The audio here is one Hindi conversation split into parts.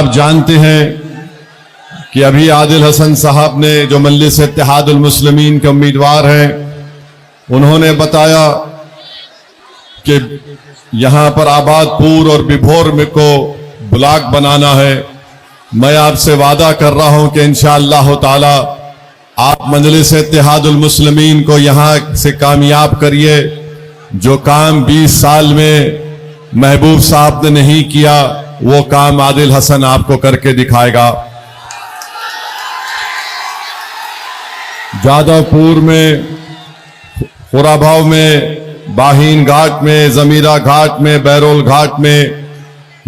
आप जानते हैं कि अभी आदिल हसन साहब ने, जो मजलिस इत्तेहादुल मुस्लिमीन के उम्मीदवार हैं, उन्होंने बताया कि यहां पर आबादपुर और बिभोर में को ब्लॉक बनाना है। मैं आपसे वादा कर रहा हूं कि इंशाअल्लाह ताला आप मजलिस इत्तेहादुल मुस्लिमीन को यहां से कामयाब करिए। जो काम 20 साल में महबूब साहब ने नहीं किया, वो काम आदिल हसन आपको करके दिखाएगा। जादवपुर में, खुराभाव में, बाहीन घाट में, जमीरा घाट में, बैरोल घाट में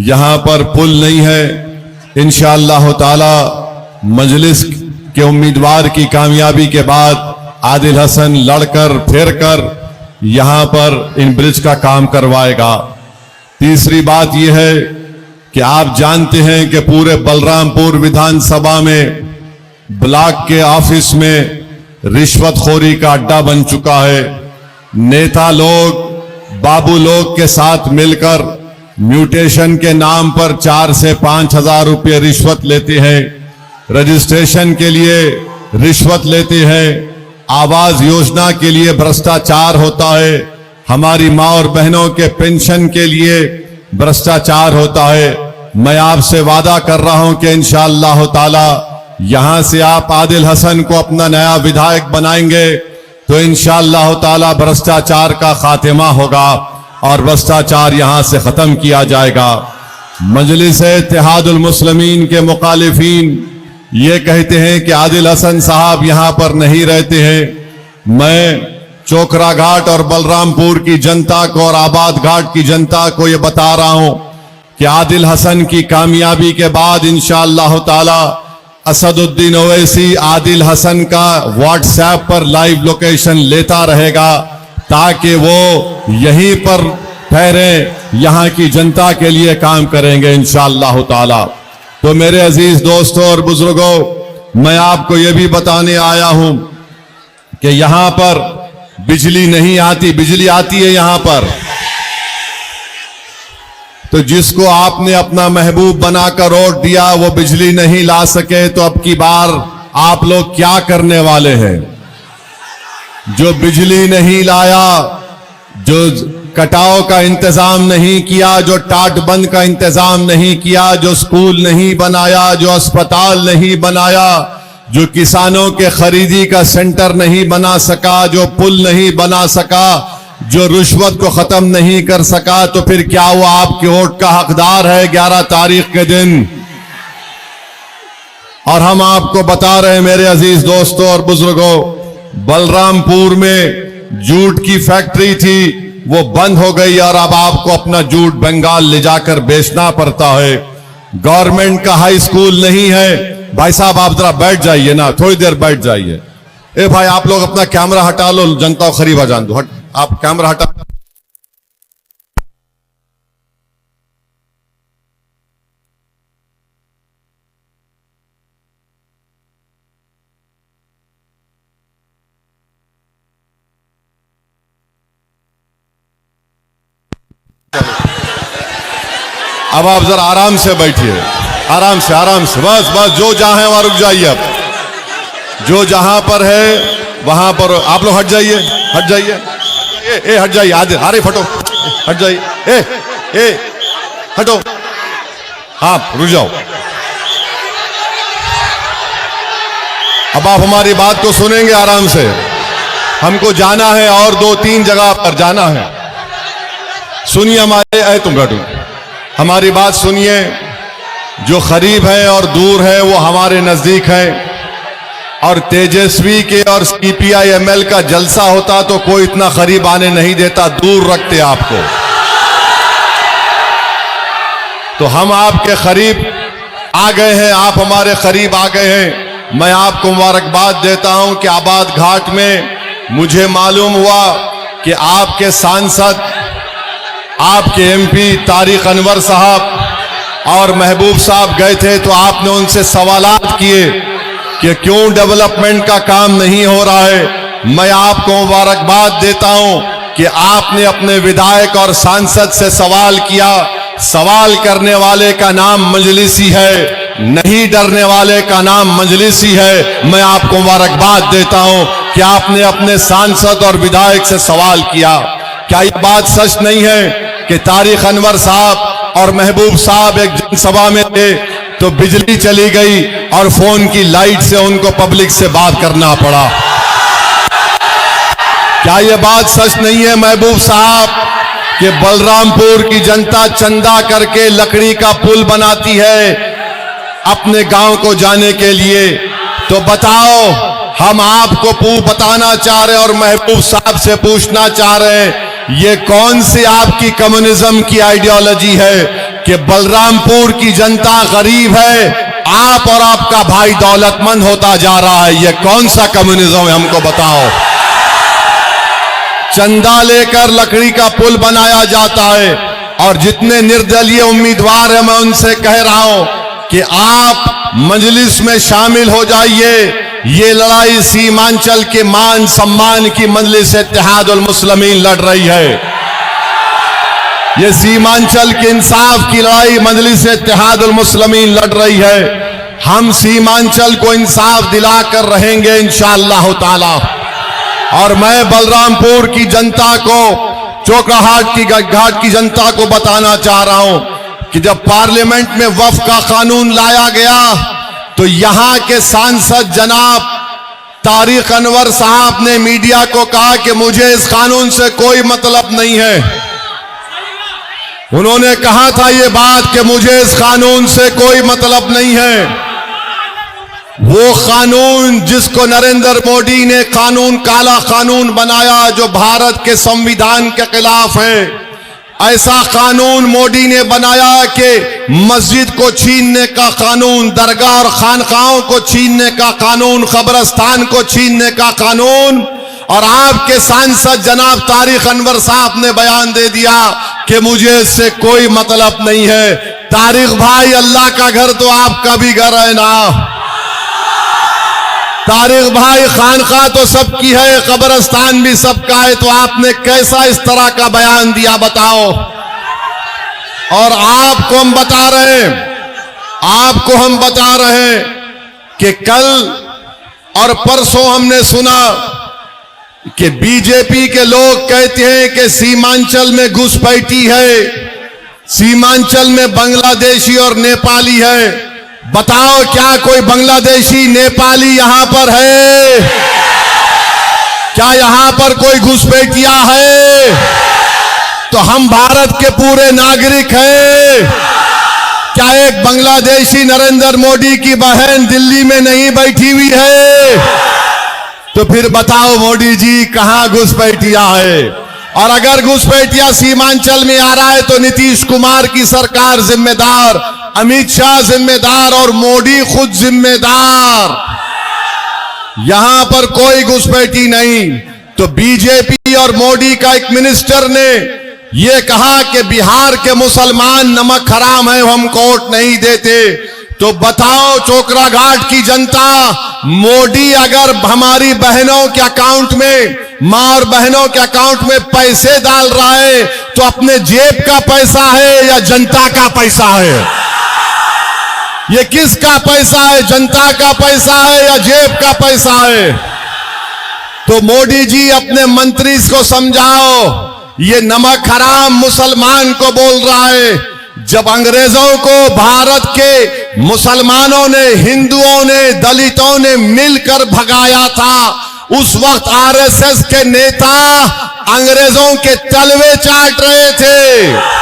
यहां पर पुल नहीं है। इंशाअल्लाह ताला मजलिस के उम्मीदवार की कामयाबी के बाद आदिल हसन लड़कर फिर कर यहां पर इन ब्रिज का काम करवाएगा। तीसरी बात यह है कि आप जानते हैं कि पूरे बलरामपुर विधानसभा में ब्लॉक के ऑफिस में रिश्वतखोरी का अड्डा बन चुका है। नेता लोग, बाबू लोग के साथ मिलकर म्यूटेशन के नाम पर 4 से 5 हजार रुपये रिश्वत लेते हैं, रजिस्ट्रेशन के लिए रिश्वत लेते हैं, आवास योजना के लिए भ्रष्टाचार होता है, हमारी मां और बहनों के पेंशन के लिए भ्रष्टाचार होता है। मैं आपसे वादा कर रहा हूं कि इंशाअल्लाह ताला यहां से आप आदिल हसन को अपना नया विधायक बनाएंगे तो इंशाअल्लाह ताला भ्रष्टाचार का खात्मा होगा और भ्रष्टाचार यहां से खत्म किया जाएगा। मजलिस इत्तेहादुल मुस्लिमीन के मुखालिफीन ये कहते हैं कि आदिल हसन साहब यहां पर नहीं रहते हैं। मैं चोकरा घाट और बलरामपुर की जनता को और आबाद घाट की जनता को ये बता रहा हूं कि आदिल हसन की कामयाबी के बाद इंशाअल्लाह ताला असदुद्दीन ओवैसी आदिल हसन का व्हाट्सएप पर लाइव लोकेशन लेता रहेगा ताकि वो यहीं पर ठहरे, यहां की जनता के लिए काम करेंगे इंशाअल्लाह ताला। तो मेरे अजीज दोस्तों और बुजुर्गों, मैं आपको यह भी बताने आया हूं कि यहां पर बिजली नहीं आती, बिजली आती है यहां पर। तो जिसको आपने अपना महबूब बनाकर वोट दिया वो बिजली नहीं ला सके, तो अब की बार आप लोग क्या करने वाले हैं? जो बिजली नहीं लाया, जो कटाव का इंतजाम नहीं किया, जो टाट बंद का इंतजाम नहीं किया, जो स्कूल नहीं बनाया, जो अस्पताल नहीं बनाया, जो किसानों के खरीदी का सेंटर नहीं बना सका, जो पुल नहीं बना सका, जो रिश्वत को खत्म नहीं कर सका, तो फिर क्या वो आपके वोट का हकदार है 11 तारीख के दिन? और हम आपको बता रहे हैं मेरे अजीज दोस्तों और बुजुर्गों, बलरामपुर में जूट की फैक्ट्री थी, वो बंद हो गई और अब आपको अपना जूट बंगाल ले जाकर बेचना पड़ता है। गवर्नमेंट का हाई स्कूल नहीं है। भाई साहब आप जरा बैठ जाइए ना, थोड़ी देर बैठ जाइए। ए भाई आप लोग अपना कैमरा हटा लो, जनता को खरीबा जान दो। आप कैमरा हटा। अब आप जरा आराम से बैठिए, आराम से, आराम से, बस बस, जो जहां है वहां रुक जाइए। अब जो जहां पर है वहां पर आप लोग हट जाइए, हट जाइए, ए हट जाइए, आधे अरे फटो, हट जाइए, ए हटो, आप रुक जाओ। अब आप हमारी बात को सुनेंगे आराम से। हमको जाना है और 2-3 जगह पर जाना है। सुनिए हमारे, तुम बैठो, हमारी बात सुनिए। जो करीब है और दूर है वो हमारे नजदीक है। और तेजस्वी के और सीपीआई एमएल का जलसा होता तो कोई इतना करीब आने नहीं देता, दूर रखते आपको। तो हम आपके करीब आ गए हैं, आप हमारे करीब आ गए हैं। मैं आपको मुबारकबाद देता हूं कि आबाद घाट में मुझे मालूम हुआ कि आपके सांसद, आपके एमपी तारिक अनवर साहब और महबूब साहब गए थे, तो आपने उनसे सवालात किए कि क्यों डेवलपमेंट का काम नहीं हो रहा है। मैं आपको मुबारकबाद देता हूं कि आपने अपने विधायक और सांसद से सवाल किया, सवाल करने वाले का नाम मजलिसी है, नहीं डरने वाले का नाम मजलिसी है। मैं आपको मुबारकबाद देता हूं कि आपने अपने सांसद और विधायक से सवाल किया। क्या यह बात सच नहीं है कि तारिक अनवर साहब और महबूब साहब एक जनसभा में थे तो बिजली चली गई और फोन की लाइट से उनको पब्लिक से बात करना पड़ा? क्या यह बात सच नहीं है महबूब साहब कि बलरामपुर की जनता चंदा करके लकड़ी का पुल बनाती है अपने गांव को जाने के लिए? तो बताओ, हम आपको बताना चाह रहे हैं और महबूब साहब से पूछना चाह रहे हैं, ये कौन सी आपकी कम्युनिज्म की आइडियोलॉजी है कि बलरामपुर की जनता गरीब है, आप और आपका भाई दौलतमंद होता जा रहा है? ये कौन सा कम्युनिज्म है, हमको बताओ। चंदा लेकर लकड़ी का पुल बनाया जाता है और जितने निर्दलीय उम्मीदवार हैं मैं उनसे कह रहा हूं कि आप मजलिस में शामिल हो जाइए। ये लड़ाई सीमांचल के मान सम्मान की मजलिस इत्तेहादुल मुस्लिमीन लड़ रही है। ये सीमांचल के इंसाफ की लड़ाई मजलिस इत्तेहादुल मुस्लिमीन लड़ रही है। हम सीमांचल को इंसाफ दिलाकर रहेंगे इंशाअल्लाह ताला। और मैं बलरामपुर की जनता को, चोकराहाट घाट की जनता को बताना चाह रहा हूं कि जब पार्लियामेंट में वक्फ का कानून लाया गया तो यहां के सांसद जनाब तारिक अनवर साहब ने मीडिया को कहा कि मुझे इस कानून से कोई मतलब नहीं है। उन्होंने कहा था ये बात कि मुझे इस कानून से कोई मतलब नहीं है। वो कानून जिसको नरेंद्र मोदी ने कानून, काला कानून बनाया जो भारत के संविधान के खिलाफ है, ऐसा कानून मोदी ने बनाया कि मस्जिद को छीनने का कानून, दरगाह और खानकाहों को छीनने का कानून, कब्रिस्तान को छीनने का कानून। और आपके सांसद जनाब तारिक अनवर साहब ने बयान दे दिया कि मुझे इससे कोई मतलब नहीं है। तारिक भाई, अल्लाह का घर तो आपका भी घर है ना। तारिक भाई, खानका तो सबकी है, कब्रिस्तान भी सबका है, तो आपने कैसा इस तरह का बयान दिया बताओ? और आपको हम बता रहे हैं कि कल और परसों हमने सुना कि बीजेपी के लोग कहते हैं कि सीमांचल में घुसपैठी है, सीमांचल में बांग्लादेशी और नेपाली है। बताओ, क्या कोई बांग्लादेशी नेपाली यहां पर है? क्या यहां पर कोई घुसपैठिया है? तो हम भारत के पूरे नागरिक हैं। क्या एक बांग्लादेशी नरेंद्र मोदी की बहन दिल्ली में नहीं बैठी हुई है? तो फिर बताओ मोदी जी, कहां घुसपैठिया है? और अगर घुसपैठिया सीमांचल में आ रहा है तो नीतीश कुमार की सरकार जिम्मेदार, अमित शाह जिम्मेदार और मोदी खुद जिम्मेदार। यहां पर कोई घुसपैठी नहीं। तो बीजेपी और मोदी का एक मिनिस्टर ने यह कहा कि बिहार के मुसलमान नमक हराम है, हम वोट नहीं देते। तो बताओ चोकरा घाट की जनता, मोदी अगर हमारी बहनों के अकाउंट में, मां और बहनों के अकाउंट में पैसे डाल रहा है तो अपने जेब का पैसा है या जनता का पैसा है? ये किसका पैसा है? जनता का पैसा है या जेब का पैसा है? तो मोदी जी अपने मंत्री को समझाओ, ये नमक हराम मुसलमान को बोल रहा है। जब अंग्रेजों को भारत के मुसलमानों ने, हिंदुओं ने, दलितों ने मिलकर भगाया था, उस वक्त आरएसएस के नेता अंग्रेजों के तलवे चाट रहे थे।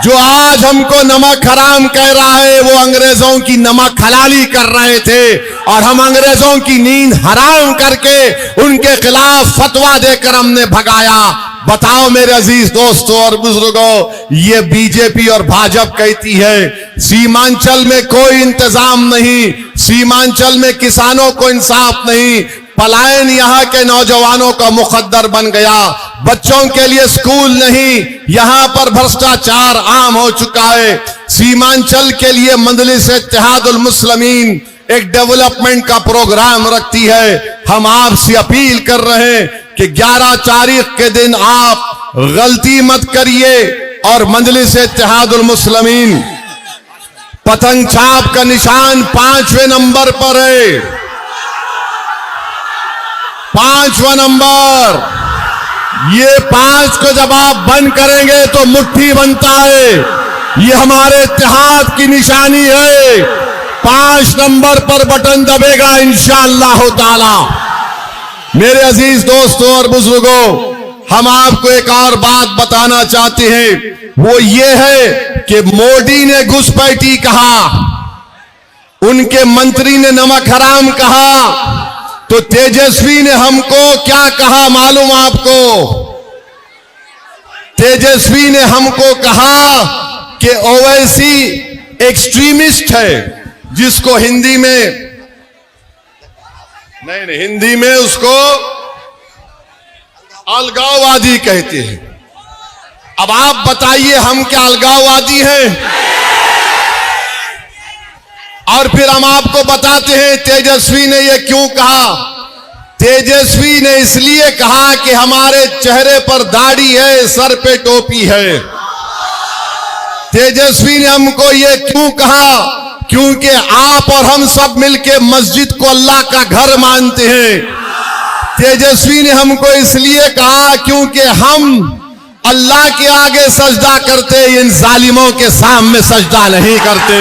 जो आज हमको नमक हराम कह रहा है वो अंग्रेजों की नमक हलाली कर रहे थे, और हम अंग्रेजों की नींद हराम करके उनके खिलाफ फतवा देकर हमने भगाया। बताओ मेरे अजीज दोस्तों और बुजुर्गों, ये बीजेपी और भाजपा कहती है सीमांचल में कोई इंतजाम नहीं, सीमांचल में किसानों को इंसाफ नहीं, पलायन यहां के नौजवानों का मुकद्दर बन गया, बच्चों के लिए स्कूल नहीं, यहां पर भ्रष्टाचार आम हो चुका है। सीमांचल के लिए मजलिस इत्तेहादुल मुस्लिमीन एक डेवलपमेंट का प्रोग्राम रखती है। हम आपसे अपील कर रहे हैं कि 11 तारीख के दिन आप गलती मत करिए, और मजलिस इत्तेहादुल मुस्लिमीन पतंग छाप का निशान 5वें नंबर पर है। 5वां नंबर, ये 5 को जब आप बंद करेंगे तो मुट्ठी बनता है। ये हमारे इत्तेहाद की निशानी है। 5 नंबर पर बटन दबेगा इंशाअल्लाह ताला। मेरे अजीज दोस्तों और बुजुर्गों, हम आपको एक और बात बताना चाहते हैं, वो ये है कि मोदी ने घुसपैठी कहा, उनके मंत्री ने नमक हराम कहा, तो तेजस्वी ने हमको क्या कहा मालूम आपको? तेजस्वी ने हमको कहा कि ओवैसी एक्सट्रीमिस्ट है, जिसको हिंदी में नहीं, हिंदी में उसको अलगाववादी कहते हैं। अब आप बताइए हम क्या अलगाववादी हैं? और फिर हम आपको बताते हैं तेजस्वी ने यह क्यों कहा। तेजस्वी ने इसलिए कहा कि हमारे चेहरे पर दाढ़ी है, सर पे टोपी है। तेजस्वी ने हमको यह क्यों कहा? क्योंकि आप और हम सब मिलके मस्जिद को अल्लाह का घर मानते हैं। तेजस्वी ने हमको इसलिए कहा क्योंकि हम अल्लाह के आगे सजदा करते, इन जालिमों के सामने सजदा नहीं करते।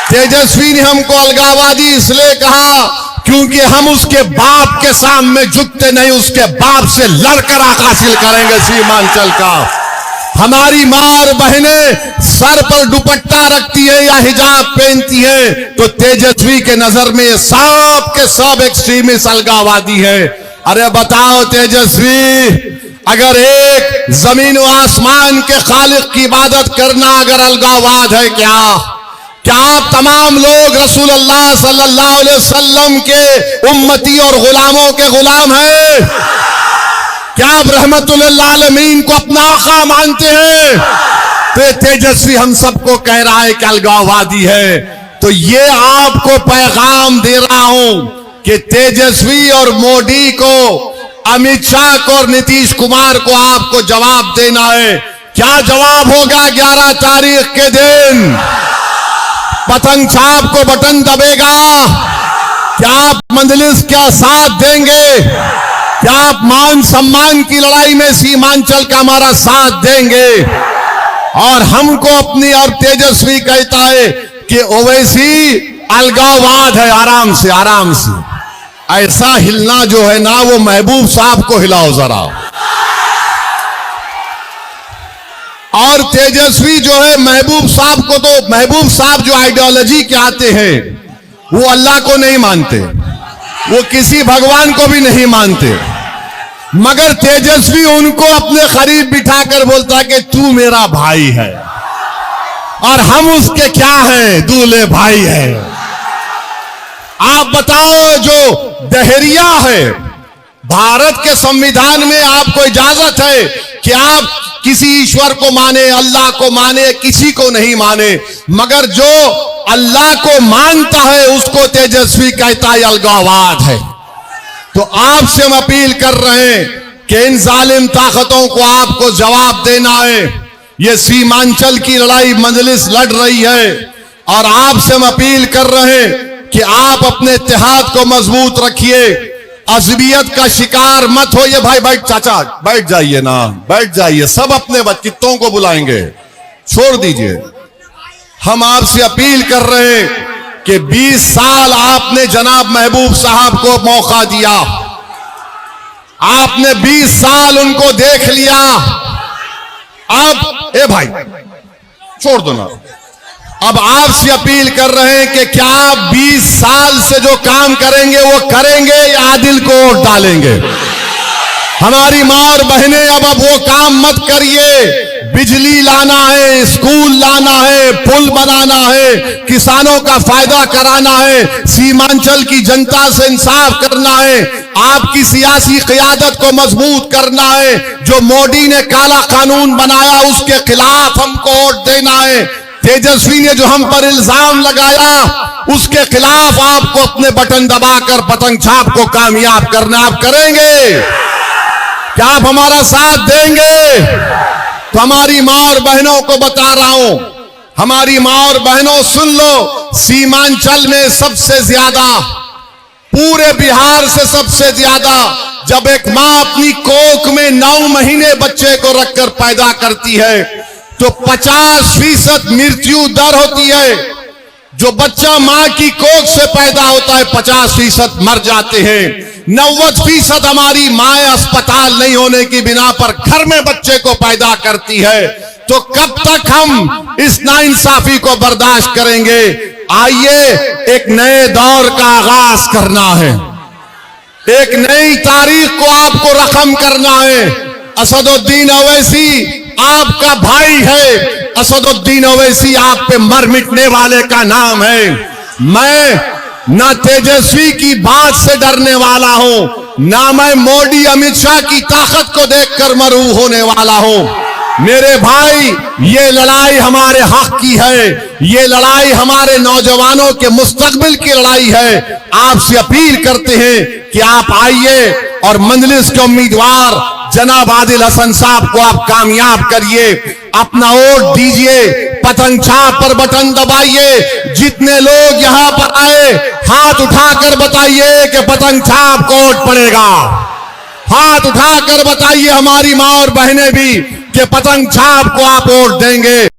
तेजस्वी ने हमको अलगाववादी इसलिए कहा क्योंकि हम उसके बाप के सामने झुकते नहीं, उसके बाप से लड़कर हक हासिल करेंगे सीमांचल का। हमारी मां और बहनें सर पर दुपट्टा रखती है या हिजाब पहनती है, तो तेजस्वी के नजर में सब के सब एक्सट्रीमिस्ट अलगाववादी है। अरे बताओ तेजस्वी, अगर एक जमीन व आसमान के खालिक की इबादत करना अगर अलगाववाद है क्या आप तमाम लोग रसूलुल्लाह सल्लल्लाहु अलैहि वसल्लम के उम्मती और गुलामों के गुलाम हैं? क्या आप रहमतुल लिल आलमीन को अपना आका मानते हैं? तो तेजस्वी हम सबको कह रहा है कि अलगाववादी है। तो ये आपको पैगाम दे रहा हूं कि तेजस्वी और मोदी को, अमित शाह को और नीतीश कुमार को आपको जवाब देना है। क्या जवाब होगा? 11 तारीख के दिन पतंग छाप को बटन दबेगा? क्या आप मजलिस का साथ देंगे? क्या आप मान सम्मान की लड़ाई में सीमांचल का हमारा साथ देंगे? और हमको अपनी, और तेजस्वी कहता है कि ओवैसी अलगाववाद है। आराम से, आराम से, ऐसा हिलना जो है ना, वो महबूब साहब को हिलाओ जरा। और तेजस्वी जो है महबूब साहब को, तो महबूब साहब जो आइडियोलॉजी के आते हैं वो अल्लाह को नहीं मानते, वो किसी भगवान को भी नहीं मानते, मगर तेजस्वी उनको अपने करीब बिठाकर बोलता कि तू मेरा भाई है और हम उसके क्या हैं? दूल्हे भाई है। आप बताओ, जो दहरिया है, भारत के संविधान में आपको इजाजत है कि आप किसी ईश्वर को माने, अल्लाह को माने, किसी को नहीं माने, मगर जो अल्लाह को मानता है उसको तेजस्वी कहता है अलगाववाद है। तो आपसे हम अपील कर रहे हैं कि इन जालिम ताकतों को आपको जवाब देना है। ये सीमांचल की लड़ाई मजलिस लड़ रही है और आपसे हम अपील कर रहे हैं कि आप अपने इत्तेहाद को मजबूत रखिए, अज़बियत का शिकार मत होइए। भाई बैठ, चाचा बैठ जाइए ना, बैठ जाइए, सब अपने बच्चों को बुलाएंगे, छोड़ दीजिए। हम आपसे अपील कर रहे हैं कि 20 साल आपने जनाब महबूब साहब को मौका दिया, आपने 20 साल उनको देख लिया। अब ए भाई छोड़ दो ना। अब आपसे अपील कर रहे हैं कि क्या आप 20 साल से जो काम करेंगे वो करेंगे या आदिल को वोट डालेंगे? हमारी मां और बहनें, अब वो काम मत करिए। बिजली लाना है, स्कूल लाना है, पुल बनाना है, किसानों का फायदा कराना है, सीमांचल की जनता से इंसाफ करना है, आपकी सियासी क़ियादत को मजबूत करना है। जो मोदी ने काला कानून बनाया उसके खिलाफ हमको वोट देना है। तेजस्वी ने जो हम पर इल्जाम लगाया उसके खिलाफ आपको अपने बटन दबाकर पतंग छाप को कामयाब करना। आप करेंगे? क्या आप हमारा साथ देंगे? तो तो हमारी माँ और बहनों को बता रहा हूं, हमारी माँ और बहनों सुन लो, सीमांचल में सबसे ज्यादा, पूरे बिहार से सबसे ज्यादा जब एक माँ अपनी कोख में 9 महीने बच्चे को रखकर पैदा करती है तो 50% मृत्यु दर होती है। जो बच्चा मां की कोख से पैदा होता है 50% मर जाते हैं। 90% हमारी माएं अस्पताल नहीं होने की बिना पर घर में बच्चे को पैदा करती है। तो कब तक हम इस नाइंसाफी को बर्दाश्त करेंगे? आइए एक नए दौर का आगाज करना है, एक नई तारीख को आपको रकम करना है। असदुद्दीन ओवैसी आपका भाई है, असदुद्दीन ओवैसी आप पे मर मिटने वाले का नाम है। मैं ना तेजस्वी की बात से डरने वाला हूं, ना मैं मोदी अमित शाह की ताकत को देखकर मरूं होने वाला हूं। मेरे भाई, ये लड़ाई हमारे हक की है, ये लड़ाई हमारे नौजवानों के मुस्तकबिल की लड़ाई है। आपसे अपील करते हैं कि आप आइए और मजलिस के उम्मीदवार जनाब आदिल हसन साहब को आप कामयाब करिए, अपना वोट दीजिए, पतंग छाप पर बटन दबाइए। जितने लोग यहां पर आए हाथ उठाकर बताइए कि पतंग छाप को वोट पड़ेगा। हाथ उठाकर बताइए हमारी मां और बहनें भी कि पतंग छाप को आप वोट देंगे।